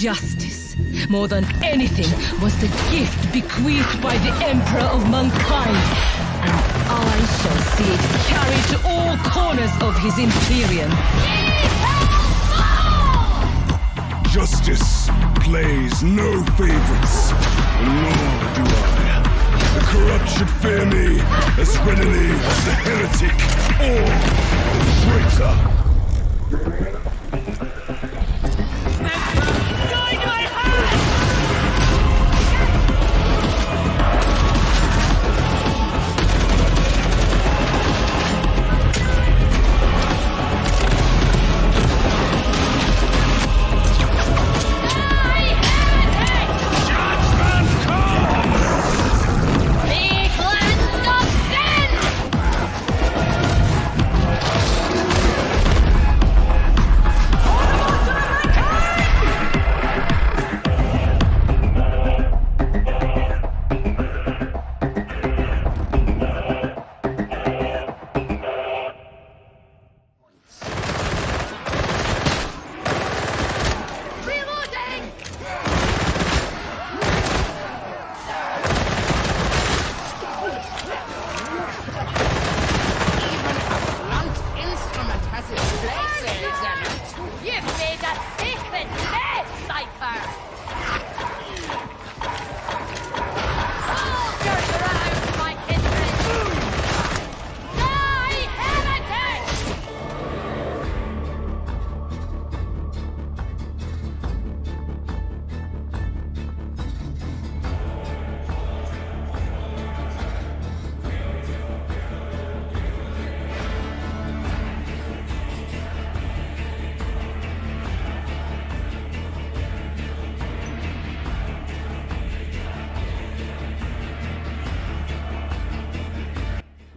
Justice, more than anything, was the gift bequeathed by the Emperor of Mankind, and I shall see it carried to all corners of his Imperium. Justice plays no favorites, nor do I. The corrupt should fear me as readily as the heretic or the traitor.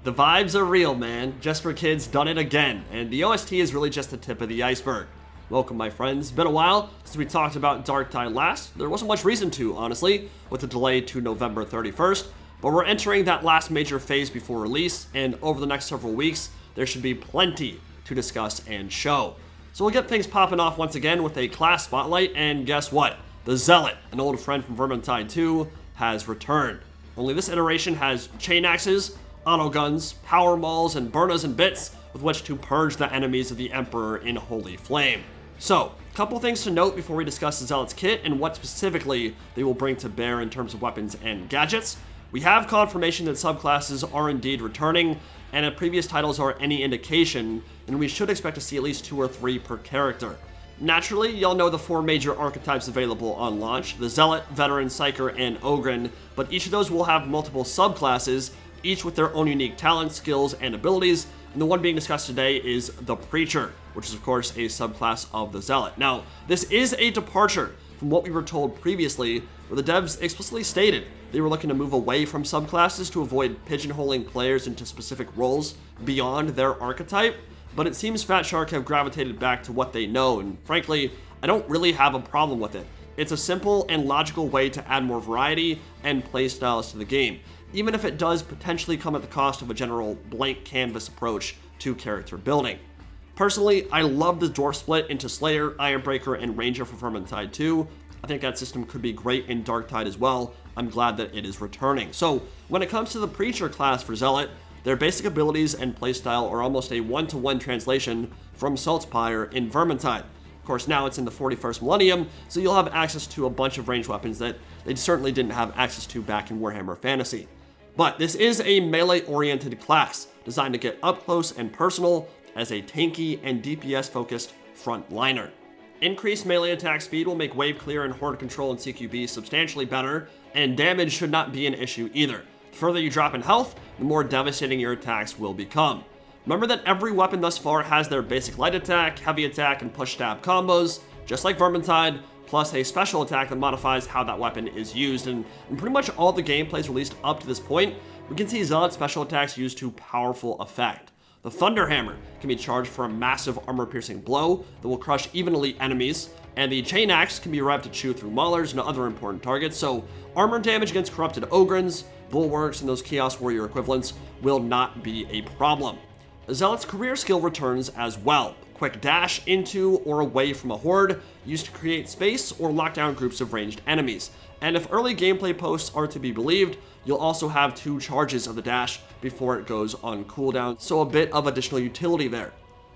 The vibes are real, man. Just for Kids done it again, and the OST is really just the tip of the iceberg. Welcome, my friends. Been a while since we talked about Darktide last. There wasn't much reason to, honestly, with the delay to November 31st, but we're entering that last major phase before release, and over the next several weeks, there should be plenty to discuss and show. So we'll get things popping off once again with a class spotlight, and guess what? The Zealot, an old friend from Vermintide 2, has returned. Only this iteration has chain axes, auto guns, power mauls, and burners and bits with which to purge the enemies of the Emperor in holy flame. So, a couple things to note before we discuss the Zealot's kit and what specifically they will bring to bear in terms of weapons and gadgets. We have confirmation that subclasses are indeed returning, and if previous titles are any indication, then we should expect to see at least 2 or 3 per character. Naturally, y'all know the 4 major archetypes available on launch, the Zealot, Veteran, Psyker, and Ogryn, but each of those will have multiple subclasses, each with their own unique talents, skills, and abilities, and the one being discussed today is the Preacher, which is of course a subclass of the Zealot. Now, this is a departure from what we were told previously, where the devs explicitly stated they were looking to move away from subclasses to avoid pigeonholing players into specific roles beyond their archetype, but it seems Fat Shark have gravitated back to what they know, and frankly, I don't really have a problem with it. It's a simple and logical way to add more variety and playstyles to the game, even if it does potentially come at the cost of a general blank canvas approach to character building. Personally, I love the dwarf split into Slayer, Ironbreaker, and Ranger for Vermintide 2. I think that system could be great in Darktide as well. I'm glad that it is returning. So, when it comes to the Preacher class for Zealot, their basic abilities and playstyle are almost a one-to-one translation from Saltspire in Vermintide. Of course, now it's in the 41st millennium, so you'll have access to a bunch of ranged weapons that they certainly didn't have access to back in Warhammer Fantasy. But this is a melee-oriented class, designed to get up close and personal as a tanky and DPS-focused frontliner. Increased melee attack speed will make wave clear and horde control in CQB substantially better, and damage should not be an issue either. The further you drop in health, the more devastating your attacks will become. Remember that every weapon thus far has their basic light attack, heavy attack, and push stab combos, just like Vermintide, plus a special attack that modifies how that weapon is used, and in pretty much all the gameplays released up to this point, we can see Zealot special attacks used to powerful effect. The Thunder Hammer can be charged for a massive armor-piercing blow that will crush even elite enemies, and the Chain Axe can be revved to chew through maulers and other important targets, so armor damage against corrupted Ogryns, Bulwarks, and those Chaos Warrior equivalents will not be a problem. Zealot's career skill returns as well. quick dash into or away from a horde, used to create space or lock down groups of ranged enemies. And if early gameplay posts are to be believed, you'll also have 2 charges of the dash before it goes on cooldown, so a bit of additional utility there.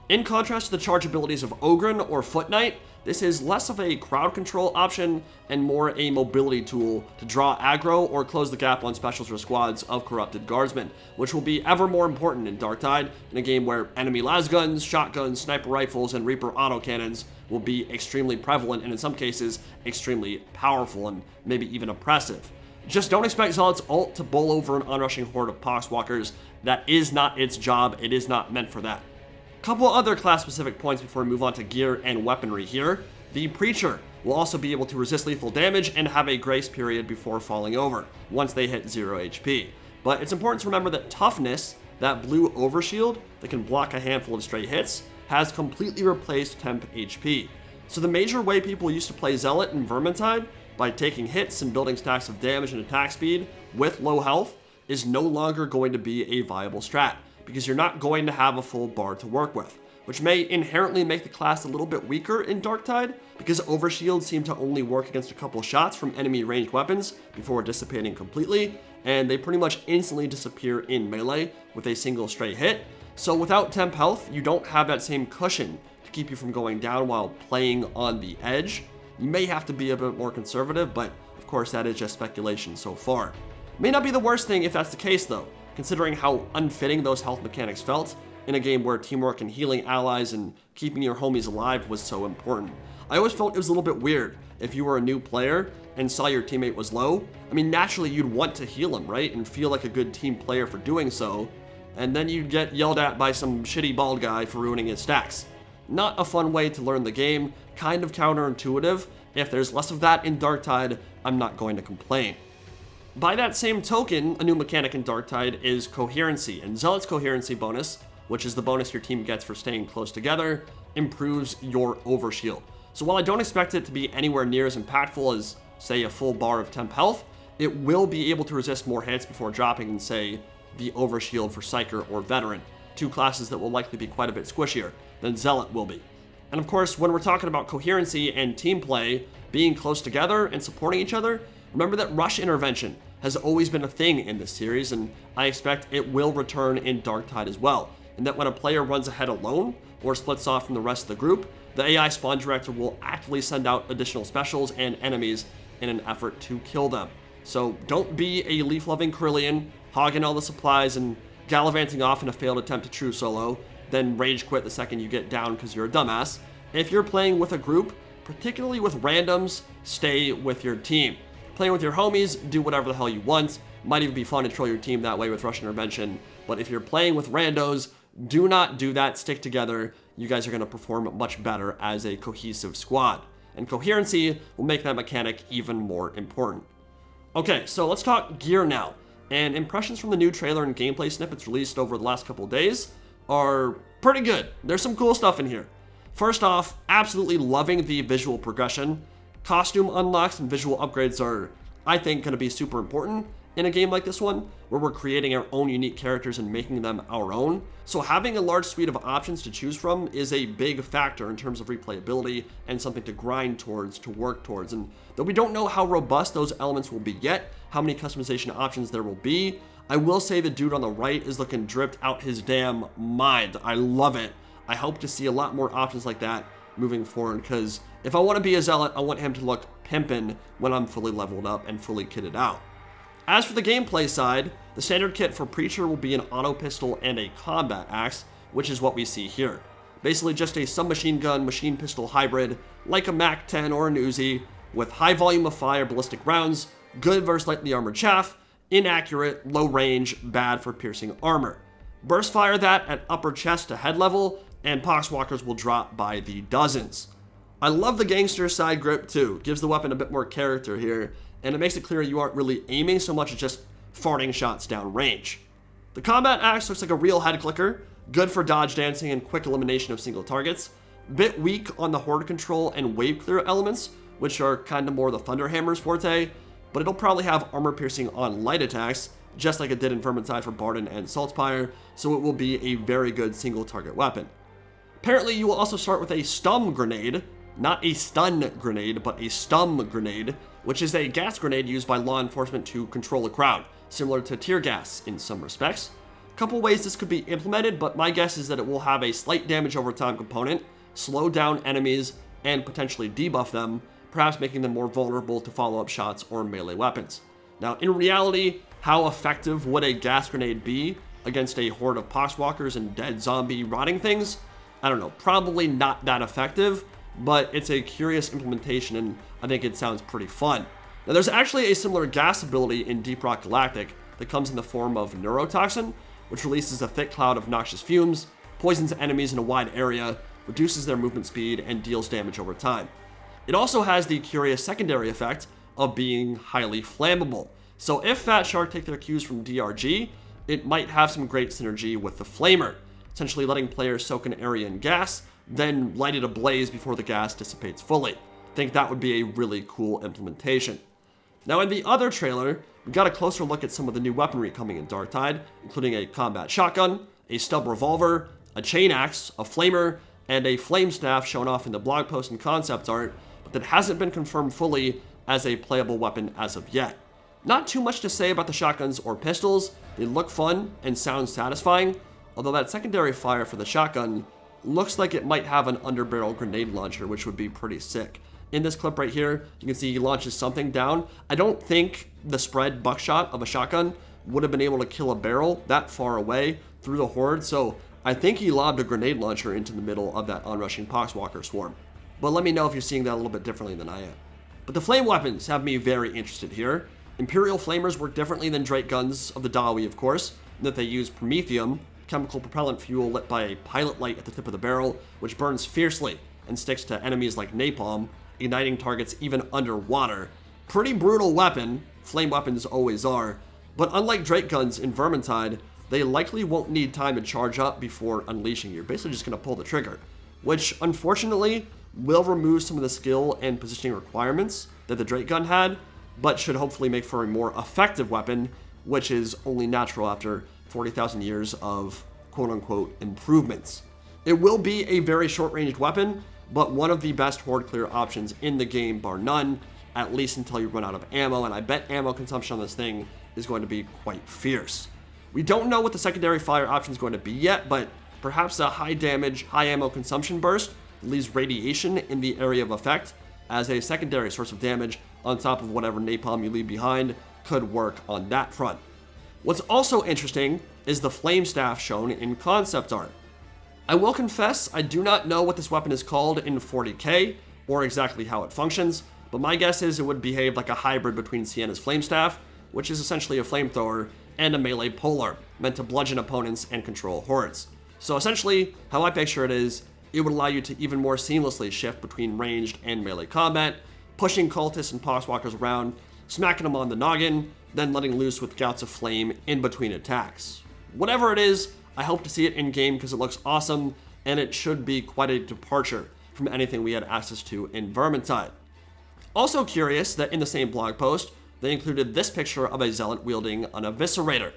In contrast to the charge abilities of Ogren or Foot Knight, this is less of a crowd control option and more a mobility tool to draw aggro or close the gap on specials or squads of corrupted guardsmen, which will be ever more important in Darktide, in a game where enemy lasguns, shotguns, sniper rifles, and Reaper autocannons will be extremely prevalent and in some cases extremely powerful and maybe even oppressive. Just don't expect Zealot's ult to bowl over an onrushing horde of Poxwalkers. That is not its job, it is not meant for that. Couple other class-specific points before we move on to gear and weaponry here. The Preacher will also be able to resist lethal damage and have a grace period before falling over, once they hit 0 HP. But it's important to remember that Toughness, that blue overshield that can block a handful of straight hits, has completely replaced temp HP. So the major way people used to play Zealot in Vermintide, by taking hits and building stacks of damage and attack speed with low health, is no longer going to be a viable strat, because you're not going to have a full bar to work with, which may inherently make the class a little bit weaker in Darktide, because overshields seem to only work against a couple shots from enemy ranged weapons before dissipating completely, and they pretty much instantly disappear in melee with a single straight hit. So without temp health, you don't have that same cushion to keep you from going down while playing on the edge. You may have to be a bit more conservative, but of course that is just speculation so far. May not be the worst thing if that's the case though, considering how unfitting those health mechanics felt in a game where teamwork and healing allies and keeping your homies alive was so important. I always felt it was a little bit weird if you were a new player and saw your teammate was low. I mean, naturally you'd want to heal him, right? And feel like a good team player for doing so, and then you'd get yelled at by some shitty bald guy for ruining his stacks. Not a fun way to learn the game, kind of counterintuitive. If there's less of that in Darktide, I'm not going to complain. By that same token, a new mechanic in Darktide is Coherency, and Zealot's Coherency bonus, which is the bonus your team gets for staying close together, improves your overshield. So while I don't expect it to be anywhere near as impactful as, say, a full bar of temp health, it will be able to resist more hits before dropping in, say, the overshield for Psyker or Veteran, 2 classes that will likely be quite a bit squishier than Zealot will be. And of course, when we're talking about coherency and team play, being close together and supporting each other, remember that rush intervention has always been a thing in this series, and I expect it will return in Darktide as well, and that when a player runs ahead alone or splits off from the rest of the group, the AI spawn director will actively send out additional specials and enemies in an effort to kill them. So don't be a leaf-loving Carillion, hogging all the supplies and gallivanting off in a failed attempt to true solo, then rage quit the second you get down because you're a dumbass. If you're playing with a group, particularly with randoms, stay with your team. Playing with your homies, do whatever the hell you want. Might even be fun to troll your team that way with rush intervention, but if you're playing with randos, do not do that. Stick together. You guys are going to perform much better as a cohesive squad, and coherency will make that mechanic even more important. Okay, so let's talk gear now, and impressions from the new trailer and gameplay snippets released over the last couple of days are pretty good. There's some cool stuff in here. First off, absolutely loving the visual progression. Costume unlocks and visual upgrades are, I think, going to be super important in a game like this one, where we're creating our own unique characters and making them our own. So having a large suite of options to choose from is a big factor in terms of replayability and something to grind towards, to work towards. And though we don't know how robust those elements will be yet, how many customization options there will be, I will say the dude on the right is looking dripped out his damn mind. I love it. I hope to see a lot more options like that moving forward, because if I want to be a Zealot, I want him to look pimpin' when I'm fully leveled up and fully kitted out. As for the gameplay side, the standard kit for Preacher will be an auto pistol and a combat axe, which is what we see here. Basically just a submachine gun machine pistol hybrid, like a MAC-10 or an Uzi, with high volume of fire ballistic rounds, good versus lightly armored chaff, inaccurate, low range, bad for piercing armor. Burst fire that at upper chest to head level, and Poxwalkers will drop by the dozens. I love the gangster side grip too, gives the weapon a bit more character here, and it makes it clear you aren't really aiming so much as just farting shots down range. The combat axe looks like a real head clicker, good for dodge dancing and quick elimination of single targets, bit weak on the horde control and wave clear elements, which are kind of more the Thunderhammer's forte, but it'll probably have armor piercing on light attacks, just like it did in Vermintide for Barden and Saltspire, so it will be a very good single target weapon. Apparently, you will also start with a stum grenade, not a stun grenade, but a stum grenade, which is a gas grenade used by law enforcement to control a crowd, similar to tear gas in some respects. A couple ways this could be implemented, but my guess is that it will have a slight damage over time component, slow down enemies, and potentially debuff them, perhaps making them more vulnerable to follow-up shots or melee weapons. Now, in reality, how effective would a gas grenade be against a horde of poxwalkers and dead zombie rotting things? I don't know, probably not that effective, but it's a curious implementation and I think it sounds pretty fun. Now, there's actually a similar gas ability in Deep Rock Galactic that comes in the form of neurotoxin, which releases a thick cloud of noxious fumes, poisons enemies in a wide area, reduces their movement speed, and deals damage over time. It also has the curious secondary effect of being highly flammable. So if Fat Shark take their cues from DRG, it might have some great synergy with the Flamer, essentially letting players soak an area in gas, then light it ablaze before the gas dissipates fully. I think that would be a really cool implementation. Now in the other trailer, we got a closer look at some of the new weaponry coming in Darktide, including a combat shotgun, a stub revolver, a chain axe, a flamer, and a flame staff shown off in the blog post and concept art, but that hasn't been confirmed fully as a playable weapon as of yet. Not too much to say about the shotguns or pistols. They look fun and sound satisfying, although that secondary fire for the shotgun looks like it might have an underbarrel grenade launcher, which would be pretty sick. In this clip right here, you can see he launches something down. I don't think the spread buckshot of a shotgun would have been able to kill a barrel that far away through the horde, so I think he lobbed a grenade launcher into the middle of that onrushing poxwalker swarm. But let me know if you're seeing that a little bit differently than I am. But the flame weapons have me very interested here. Imperial flamers work differently than Drake guns of the Dawi, of course, in that they use promethium, chemical propellant fuel lit by a pilot light at the tip of the barrel, which burns fiercely and sticks to enemies like napalm, igniting targets even underwater. Pretty brutal weapon, flame weapons always are, but unlike Drake guns in Vermintide, they likely won't need time to charge up before unleashing. You're basically just going to pull the trigger, which unfortunately will remove some of the skill and positioning requirements that the Drake gun had, but should hopefully make for a more effective weapon, which is only natural after 40,000 years of quote-unquote improvements. It will be a very short-ranged weapon, but one of the best horde clear options in the game, bar none, at least until you run out of ammo, and I bet ammo consumption on this thing is going to be quite fierce. We don't know what the secondary fire option is going to be yet, but perhaps a high damage, high ammo consumption burst leaves radiation in the area of effect as a secondary source of damage on top of whatever napalm you leave behind could work on that front. What's also interesting is the flame staff shown in concept art. I will confess I do not know what this weapon is called in 40k or exactly how it functions, but my guess is it would behave like a hybrid between Sienna's flame staff, which is essentially a flamethrower, and a melee polearm, meant to bludgeon opponents and control hordes. So essentially, how I picture it is, it would allow you to even more seamlessly shift between ranged and melee combat, pushing cultists and poxwalkers around, smacking them on the noggin, then letting loose with gouts of flame in between attacks. Whatever it is, I hope to see it in-game because it looks awesome, and it should be quite a departure from anything we had access to in Vermintide. Also curious that in the same blog post, they included this picture of a zealot wielding an eviscerator.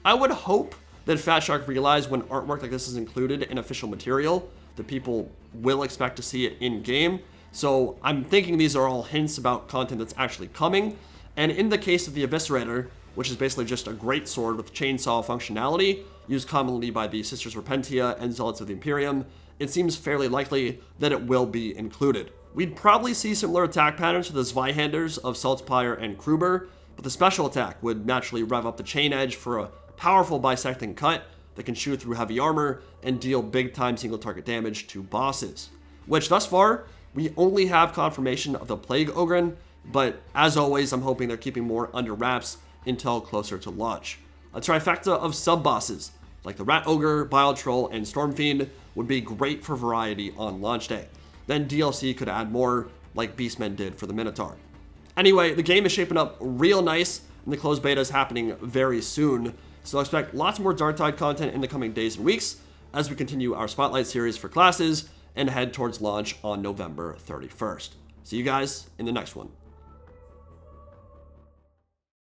I would hope that Fat Shark realized when artwork like this is included in official material, that people will expect to see it in-game. So I'm thinking these are all hints about content that's actually coming. And in the case of the eviscerator, which is basically just a great sword with chainsaw functionality, used commonly by the Sisters Repentia and Zealots of the Imperium, it seems fairly likely that it will be included. We'd probably see similar attack patterns to the Zweihanders of Saltzpyre and Kruber, but the special attack would naturally rev up the chain edge for a powerful bisecting cut that can shoot through heavy armor and deal big-time single-target damage to bosses. Which, thus far, we only have confirmation of the Plague Ogren, but as always, I'm hoping they're keeping more under wraps until closer to launch. A trifecta of sub-bosses, like the Rat Ogre, Bile Troll, and Stormfiend, would be great for variety on launch day. Then DLC could add more, like Beastmen did for the Minotaur. Anyway, the game is shaping up real nice, and the closed beta is happening very soon, so expect lots more Darktide content in the coming days and weeks as we continue our Spotlight series for classes and head towards launch on November 31st. See you guys in the next one.